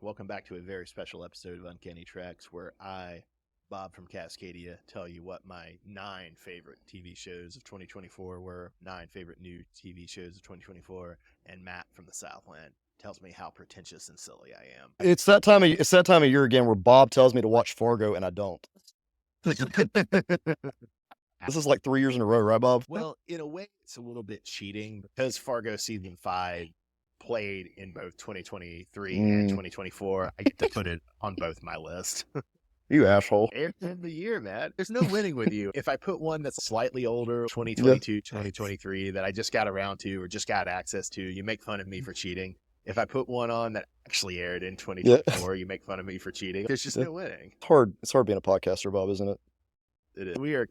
Welcome back to a very special episode of Uncanny Tracks where I, Bob from Cascadia, tell you what my 9 favorite TV shows of 2024 were, 9 favorite new TV shows of 2024, and Matt from the Southland tells me how pretentious and silly I am. It's that time of year again where Bob tells me to watch Fargo and I don't. This is like 3 years in a row, right, Bob? Well, in a way, it's a little bit cheating because Fargo season 5 played in both 2023 and 2024. I get to put it on both my list. You asshole. End of the year, man. There's no winning with you. If I put one that's slightly older, 2022, 2023, that I just got around to or just got access to, you make fun of me for cheating. If I put one on that actually aired in 2024, you make fun of me for cheating. There's just no winning. It's hard being a podcaster, Bob, isn't it? It is. We are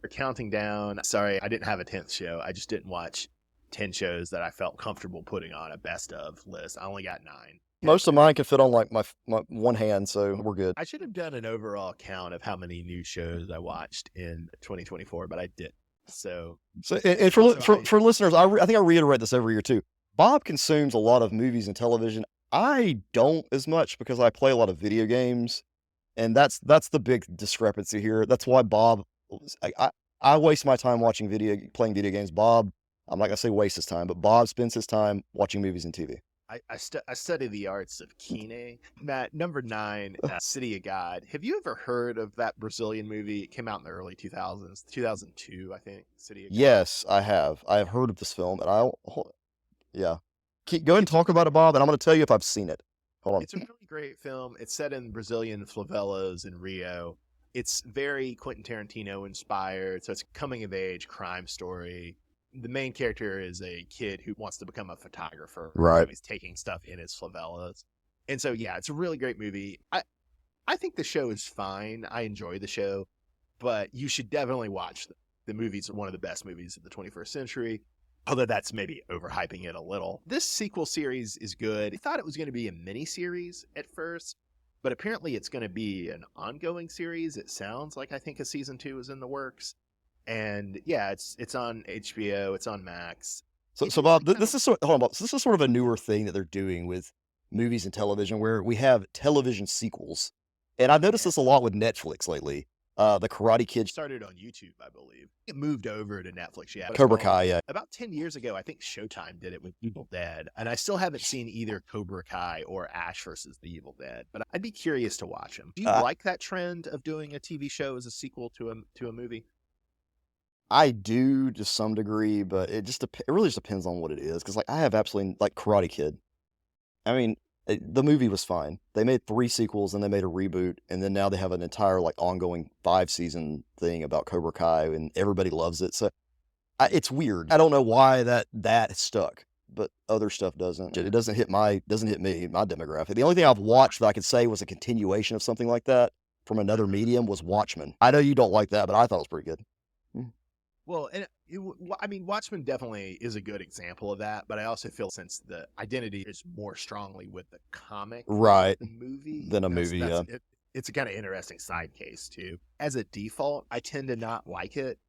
counting down. Sorry, I didn't have a 10th show. I just didn't watch 10 shows that I felt comfortable putting on a best of list. I only got 9. Most of mine can fit on like my one hand, so we're good. I should have done an overall count of how many new shows I watched in 2024, but I didn't. So and for listeners, I think I reiterate this every year too. Bob consumes a lot of movies and television. I don't as much because I play a lot of video games, and that's the big discrepancy here. That's why Bob, I waste my time playing video games. Bob, I'm not gonna say waste his time, but Bob spends his time watching movies and TV. I study the arts of kine. Matt, number 9, City of God. Have you ever heard of that Brazilian movie? It came out in the early 2000s, 2002, I think. City of God. Yes, I have. I have heard of this film, and yeah. Go ahead and talk about it, Bob, and I'm going to tell you if I've seen it. Hold on. It's a really great film. It's set in Brazilian favelas in Rio. It's very Quentin Tarantino inspired. So it's a coming of age crime story. The main character is a kid who wants to become a photographer. Right. So he's taking stuff in his favelas. And so, yeah, it's a really great movie. I think the show is fine. I enjoy the show, but you should definitely watch the movie. It's one of the best movies of the 21st century, although that's maybe overhyping it a little. This sequel series is good. I thought it was going to be a mini-series at first, but apparently it's going to be an ongoing series. It sounds like I think a season 2 is in the works. And yeah, it's on HBO, it's on Max. So Bob, this is sort of a newer thing that they're doing with movies and television, where we have television sequels. And I've noticed this a lot with Netflix lately. The Karate Kid started on YouTube, I believe. It moved over to Netflix. Yeah, Cobra Kai. Yeah, about 10 years ago, I think Showtime did it with Evil Dead, and I still haven't seen either Cobra Kai or Ash versus the Evil Dead. But I'd be curious to watch them. Do you like that trend of doing a TV show as a sequel to a movie? I do to some degree, but it really just depends on what it is. Because like I have absolutely like Karate Kid. I mean, the movie was fine. They made 3 sequels and they made a reboot, and then now they have an entire like ongoing 5-season thing about Cobra Kai, and everybody loves it. So it's weird. I don't know why that stuck, but other stuff doesn't. It doesn't hit me, my demographic. The only thing I've watched that I could say was a continuation of something like that from another medium was Watchmen. I know you don't like that, but I thought it was pretty good. Well, and I mean, Watchmen definitely is a good example of that, but I also feel since the identity is more strongly with the comic, right, the movie, than a movie, yeah. It's a kind of interesting side case too. As a default, I tend to not like it,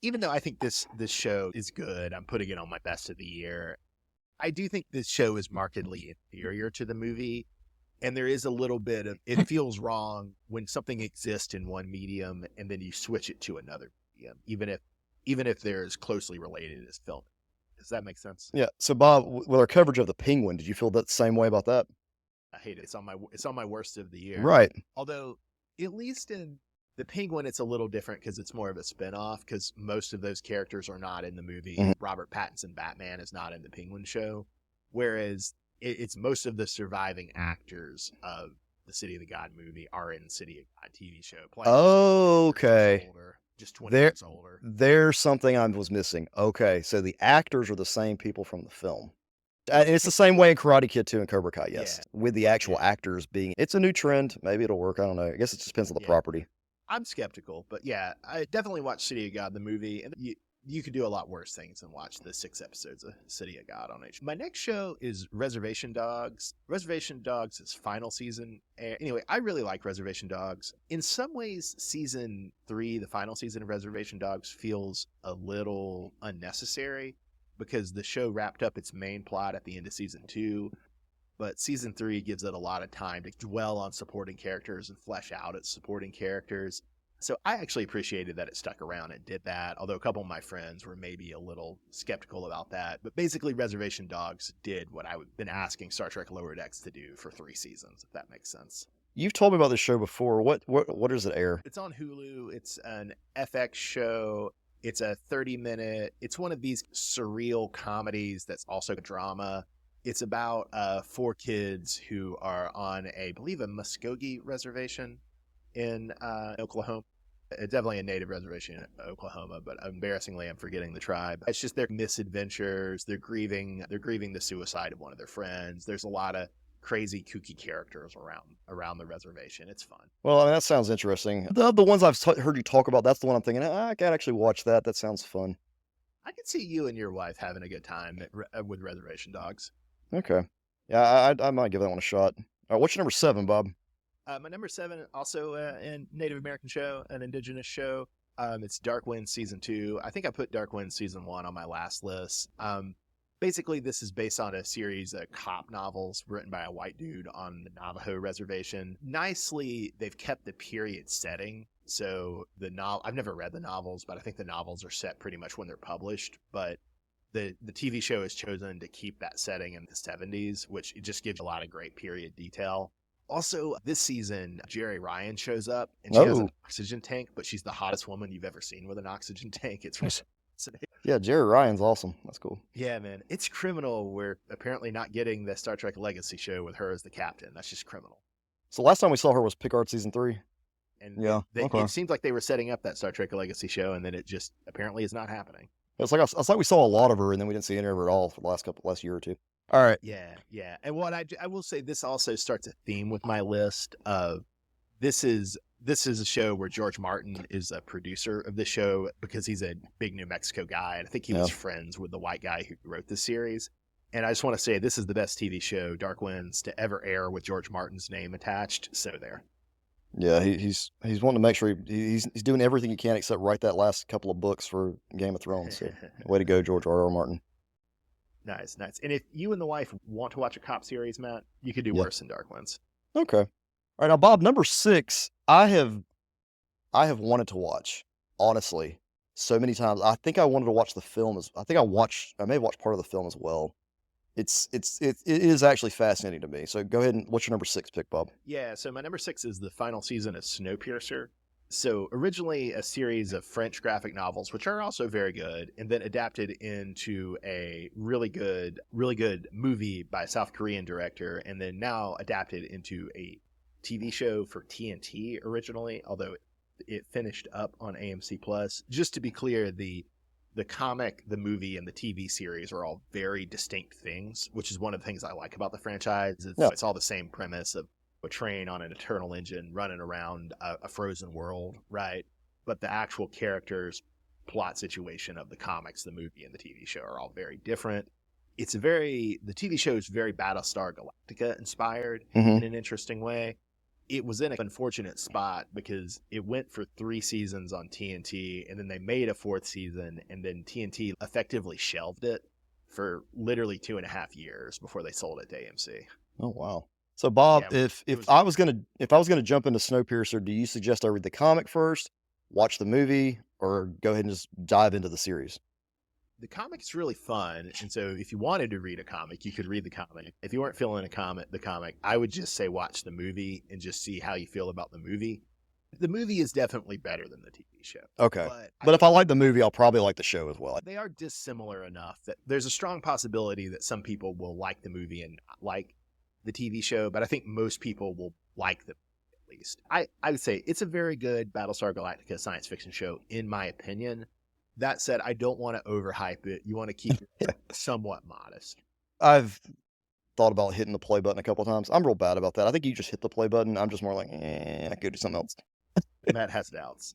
even though I think this show is good. I'm putting it on my best of the year. I do think this show is markedly inferior to the movie, and there is a little bit of it feels wrong when something exists in one medium and then you switch it to another medium, even if they're as closely related as film. Does that make sense? Yeah. So Bob, with our coverage of The Penguin, did you feel that same way about that? I hate it. It's on my worst of the year. Right. Although at least in The Penguin, it's a little different because it's more of a spinoff because most of those characters are not in the movie. Mm-hmm. Robert Pattinson Batman is not in the Penguin show, whereas it's most of the surviving actors of the City of the God movie are in City of God TV show. Oh, okay. Just 20 years older. There's something I was missing. Okay, so the actors are the same people from the film. And it's the same way in Karate Kid 2 and Cobra Kai, yes. Yeah. With the actual actors being... It's a new trend. Maybe it'll work. I don't know. I guess it just depends on the property. I'm skeptical, but yeah, I definitely watched City of God, the movie, and you could do a lot worse things than watch the 6 episodes of City of God on HBO. My next show is Reservation Dogs. Reservation Dogs is final season. Anyway, I really like Reservation Dogs. In some ways, season 3, the final season of Reservation Dogs, feels a little unnecessary because the show wrapped up its main plot at the end of season 2. but season 3 gives it a lot of time to dwell on supporting characters and flesh out its supporting characters. So I actually appreciated that it stuck around and did that, although a couple of my friends were maybe a little skeptical about that. But basically, Reservation Dogs did what I've been asking Star Trek Lower Decks to do for 3 seasons, if that makes sense. You've told me about this show before. What does it air? It's on Hulu. It's an FX show. It's a 30-minute. It's one of these surreal comedies that's also a drama. It's about 4 kids who are on I believe, a Muskogee reservation in Oklahoma. Definitely a native reservation in Oklahoma, but embarrassingly, I'm forgetting the tribe. It's just their misadventures. They're grieving the suicide of one of their friends. There's a lot of crazy, kooky characters around the reservation. It's fun. Well, I mean, that sounds interesting. The ones I've heard you talk about, that's the one I'm thinking, I could actually watch that. That sounds fun. I could see you and your wife having a good time with Reservation Dogs. Okay. Yeah, I might give that one a shot. All right, what's your number 7, Bob? My number 7, also a Native American show, an indigenous show. It's Dark Wind Season 2. I think I put Dark Wind Season 1 on my last list. Basically, this is based on a series of cop novels written by a white dude on the Navajo reservation. Nicely, they've kept the period setting. So I've never read the novels, but I think the novels are set pretty much when they're published. But the TV show has chosen to keep that setting in the 70s, which it just gives a lot of great period detail. Also, this season, Jerry Ryan shows up, and she has an oxygen tank, but she's the hottest woman you've ever seen with an oxygen tank. It's fascinating. Yeah, Jerry Ryan's awesome. That's cool. Yeah, man. It's criminal. We're apparently not getting the Star Trek Legacy show with her as the captain. That's just criminal. So last time we saw her was Picard Season 3. And yeah, it seems like they were setting up that Star Trek Legacy show, and then it just apparently is not happening. It's like we saw a lot of her, and then we didn't see any of her at all for the last year or two. All right. Yeah. And what I will say, this also starts a theme with my list of this is a show where George Martin is a producer of the show because he's a big New Mexico guy. And I think he was friends with the white guy who wrote the series. And I just want to say this is the best TV show, Dark Winds, to ever air with George Martin's name attached. So there. Yeah, he's wanting to make sure he's doing everything he can except write that last couple of books for Game of Thrones. So, way to go, George R.R. Martin. Nice. And if you and the wife want to watch a cop series, Matt, you could do worse than Dark Winds. Okay. All right, now Bob, number 6, I have wanted to watch, honestly, so many times. I think I wanted to watch the film I may have watched part of the film as well. It is actually fascinating to me. So go ahead and what's your number 6 pick, Bob? Yeah, so my number 6 is the final season of Snowpiercer. So originally a series of French graphic novels, which are also very good, and then adapted into a really good movie by a South Korean director, and then now adapted into a TV show for TNT originally, although it finished up on AMC Plus. Just to be clear, the comic, the movie, and the TV series are all very distinct things, which is one of the things I like about the franchise. It's all the same premise of a train on an eternal engine running around a frozen world, right? But the actual characters, plot situation of the comics, the movie, and the TV show are all very different. The TV show is very Battlestar Galactica inspired in an interesting way. It was in an unfortunate spot because it went for 3 seasons on TNT, and then they made a 4th season, and then TNT effectively shelved it for literally 2.5 years before they sold it to AMC. Oh, wow. So Bob, if I was gonna jump into Snowpiercer, do you suggest I read the comic first, watch the movie, or go ahead and just dive into the series? The comic's really fun, and so if you wanted to read a comic, you could read the comic. If you weren't feeling the comic, I would just say watch the movie and just see how you feel about the movie. The movie is definitely better than the TV show. Okay, but if I like the movie, I'll probably like the show as well. They are dissimilar enough that there's a strong possibility that some people will like the movie and not like the TV show, but I think most people will like them at least. I would say it's a very good Battlestar Galactica science fiction show, in my opinion. That said, I don't want to overhype it. You want to keep it somewhat modest. I've thought about hitting the play button a couple of times. I'm real bad about that. I think you just hit the play button. I'm just more like, I could do something else. Matt has doubts.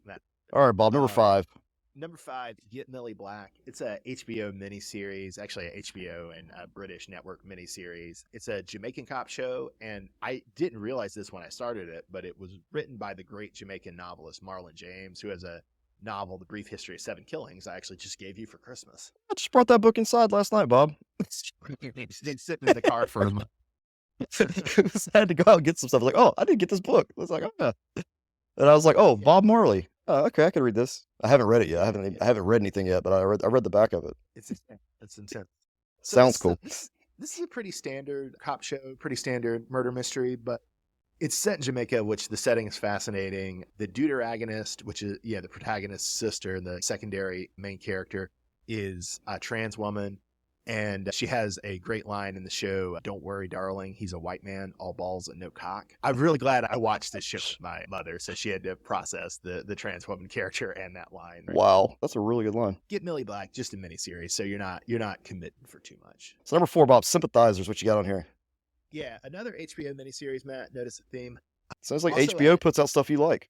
All right, Bob, number 5. Number 5, Get Millie Black. It's a HBO miniseries, actually a HBO and a British network miniseries. It's a Jamaican cop show, and I didn't realize this when I started it, but it was written by the great Jamaican novelist Marlon James, who has a novel, The Brief History of 7 Killings, I actually just gave you for Christmas. I just brought that book inside last night, Bob. It's sitting in the car for a month. I had to go out and get some stuff. Like, oh, I didn't get this book. I was like, oh, yeah. And I was like, oh, Yeah, Bob Marley. Oh, okay, I can read this. I haven't read it yet. yeah. I haven't read anything yet, but I read the back of it. It's intense. So Sounds cool. this is a pretty standard cop show, pretty standard murder mystery, but it's set in Jamaica, which the setting is fascinating. The deuteragonist, which is the protagonist's sister, the secondary main character, is a trans woman, and she has a great line in the show. "Don't worry, darling. He's a white man, all balls and no cock." I'm really glad I watched this show with my mother, so she had to process the trans woman character and that line. Wow, that's a really good line. Get Millie Black, just a miniseries, so you're not committing for too much. So number 4, Bob, Sympathizers. What you got on here? Yeah, another HBO miniseries, Matt. Notice a theme. Sounds like Also, HBO puts out stuff you like.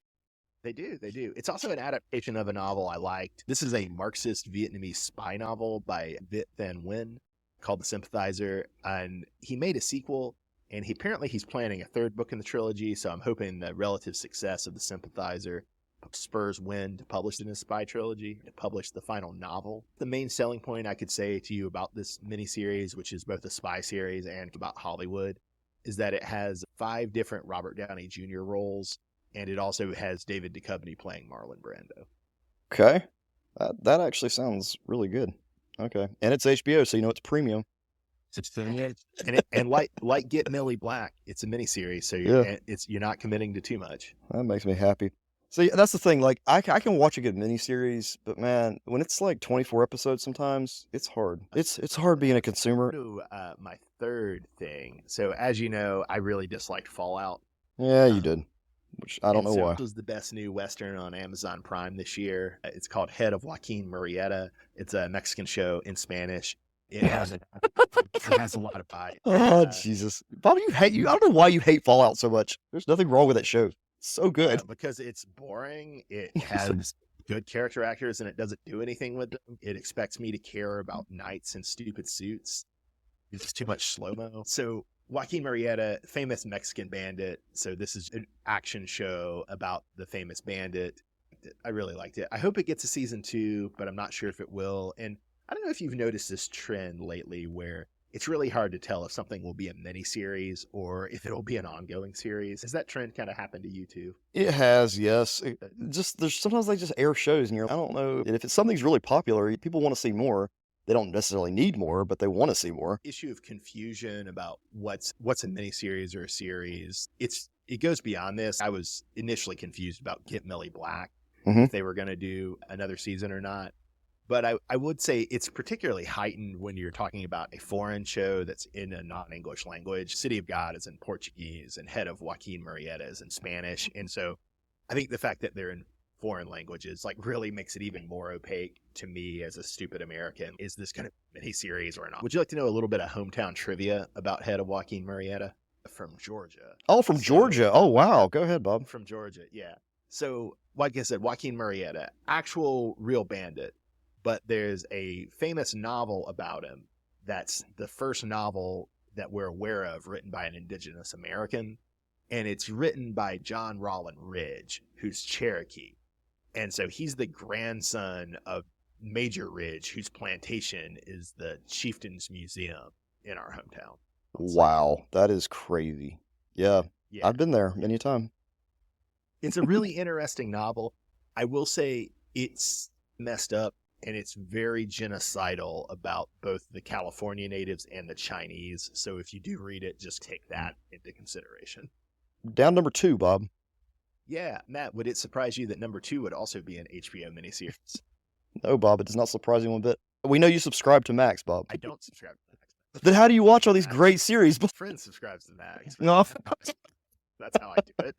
they do. It's also an adaptation of a novel I liked. This is a Marxist Vietnamese spy novel by Viet Thanh Nguyen called The Sympathizer. And he made a sequel, and he's planning a third book in the trilogy. So I'm hoping the relative success of The Sympathizer spurs Nguyen to publish in his spy trilogy, to publish the final novel. The main selling point I could say to you about this miniseries, which is both a spy series and about Hollywood, is that it has 5 different Robert Downey Jr. roles, and it also has David Duchovny playing Marlon Brando. Okay. That actually sounds really good. Okay. And it's HBO, so you know it's premium. And like Get Millie Black, it's a miniseries, so you're not committing to too much. That makes me happy. So yeah, that's the thing. Like I can watch a good miniseries, but man, when it's like 24 episodes, sometimes it's hard. It's hard being a consumer. My third thing. So as you know, I really disliked Fallout. Yeah, you did. Which I don't know why. This was the best new Western on Amazon Prime this year. It's called Head of Joaquin Murrieta. It's a Mexican show in Spanish. It has a lot of bite. Oh, Jesus. Bob, I don't know why you hate Fallout so much. There's nothing wrong with that show. It's so good. Because it's boring. It has good character actors, and it doesn't do anything with them. It expects me to care about knights in stupid suits. It's too much slow-mo. So Joaquin Murrieta, famous Mexican bandit. So this is an action show about the famous bandit. I really liked it. I hope it gets a season 2, but I'm not sure if it will. And I don't know if you've noticed this trend lately where it's really hard to tell if something will be a miniseries or if it'll be an ongoing series. Has that trend kind of happened to you too? It has, yes. There's sometimes they just air shows, and I don't know. And if something's really popular, people want to see more. They don't necessarily need more, but they want to see more. Issue of confusion about what's a miniseries or a series. It goes beyond this. I was initially confused about Get Millie Black, if they were going to do another season or not. But I would say it's particularly heightened when you're talking about a foreign show that's in a non-English language. City of God is in Portuguese, and Head of Joaquin Murrieta is in Spanish. And so I think the fact that they're in foreign languages really makes it even more opaque to me as a stupid American. Is this kind of miniseries or not? Would you like to know a little bit of hometown trivia about Head of Joaquin Murrieta? From Georgia. Oh, from Georgia. Oh, wow. Go ahead, Bob. From Georgia, yeah. So, like I said, Joaquin Murrieta, actual real bandit. But there's a famous novel about him that's the first novel that we're aware of written by an indigenous American. And it's written by John Rollin Ridge, who's Cherokee. And so he's the grandson of Major Ridge, whose plantation is the Chieftain's Museum in our hometown. Wow, that is crazy. Yeah, I've been there many a time. It's a really interesting novel. I will say it's messed up, and it's very genocidal about both the California natives and the Chinese. So if you do read it, just take that into consideration. Down number 2, Bob. Yeah, Matt, would it surprise you that number 2 would also be an HBO miniseries? No, Bob, it does not surprise me one bit. We know you subscribe to Max, Bob. I don't subscribe to Max. Then how do you watch all these great series? My friend subscribes to Max. No. That's how I do it.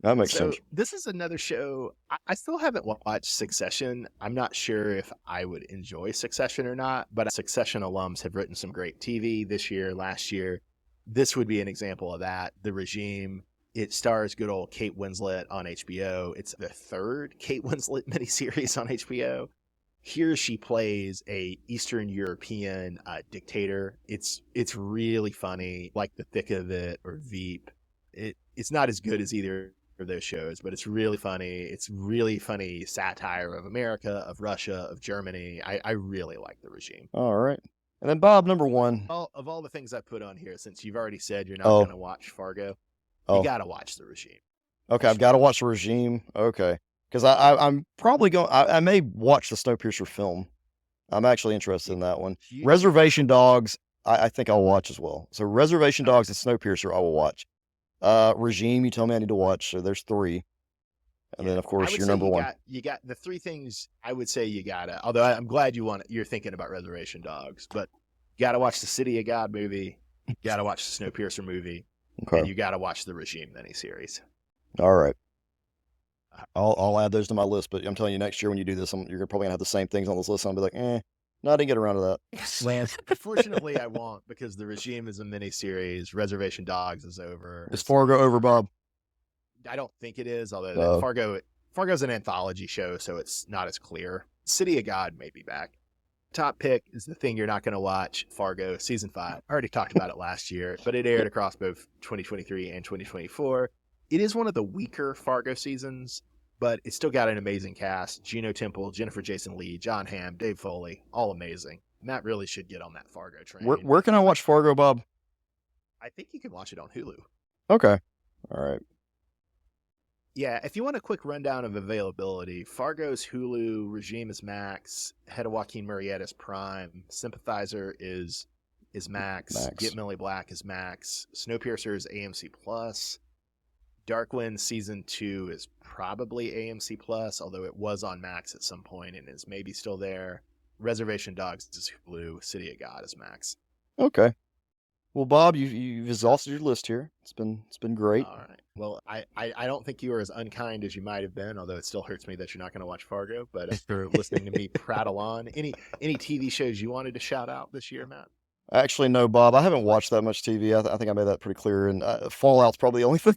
That makes sense. This is another show. I still haven't watched Succession. I'm not sure if I would enjoy Succession or not, but Succession alums have written some great TV this year, last year. This would be an example of that. The Regime. It stars good old Kate Winslet on HBO. It's the 3rd Kate Winslet miniseries on HBO. Here she plays a Eastern European dictator. It's really funny, like The Thick of It or Veep. It's not as good as either of those shows, but it's really funny. It's really funny satire of America, of Russia, of Germany. I really like The Regime. All right. And then Bob, number one. All the things I put on here, since you've already said you're not Oh, going to watch Fargo, you oh, got to watch The Regime. okay. You I've got to straight up. watch The Regime. Okay, because I'm probably going. I may watch the Snowpiercer film. I'm actually interested You, in that one. you, Reservation Dogs, I think I'll watch as well. So Reservation okay. Dogs and Snowpiercer, I will watch. Regime, you tell me I need to watch. So there's three, and Yeah, then of I course would your say number one. you got the three things. I would say you gotta. Although I'm glad you're thinking about Reservation Dogs, but you gotta watch the City of God movie. You gotta watch the Snowpiercer movie, Okay, and you gotta watch the Regime miniseries. all right. I'll add those to my list. But I'm telling you, next year when you do this, you're probably gonna have the same things on this list. And I'll be like, no, I didn't get around to that. Lance, unfortunately, I won't because the Regime is a miniseries. Reservation Dogs is over. Is Fargo over, Bob? I don't think it is, although Uh, Fargo's an anthology show, so it's not as clear. City of God may be back. Top pick is the thing you're not going to watch, Fargo season 5. I already talked about it last year, but it aired across both 2023 and 2024. It is one of the weaker Fargo seasons, but it's still got an amazing cast. Gino Temple, Jennifer Jason Leigh, John Hamm, Dave Foley, all amazing. Matt really should get on that Fargo train. where can I watch Fargo, Bob? I think you can watch it on Hulu. Okay, all right. Yeah, if you want a quick rundown of availability, Fargo's Hulu, Regime is Max, Head of Joaquin Murrieta's Prime, Sympathizer is Max, Get Millie Black is Max, Snowpiercer is AMC Plus, Darkwind Season 2 is probably AMC Plus, although it was on Max at some point and is maybe still there. Reservation Dogs is Hulu, City of God is Max. Okay. Well, Bob, you've exhausted your list here. It's been great. All right. Well, I don't think you were as unkind as you might have been, although it still hurts me that you're not going to watch Fargo. But after listening to me prattle on, any TV shows you wanted to shout out this year, Matt? Actually, no, Bob. I haven't watched that much TV. I think I made that pretty clear. And Fallout's probably the only thing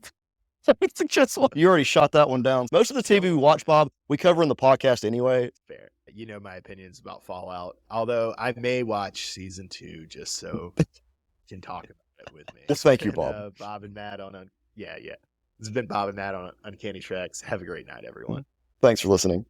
I would suggest. You already shot that one down. Most of the TV we watch, Bob, we cover in the podcast anyway. Fair. You know my opinions about Fallout. Although I may watch season 2 just so you can talk about it with me. Well, thank you, Bob. Bob and Matt on yeah. This has been Bob and Matt on Uncanny Tracks. Have a great night, everyone. Thanks for listening.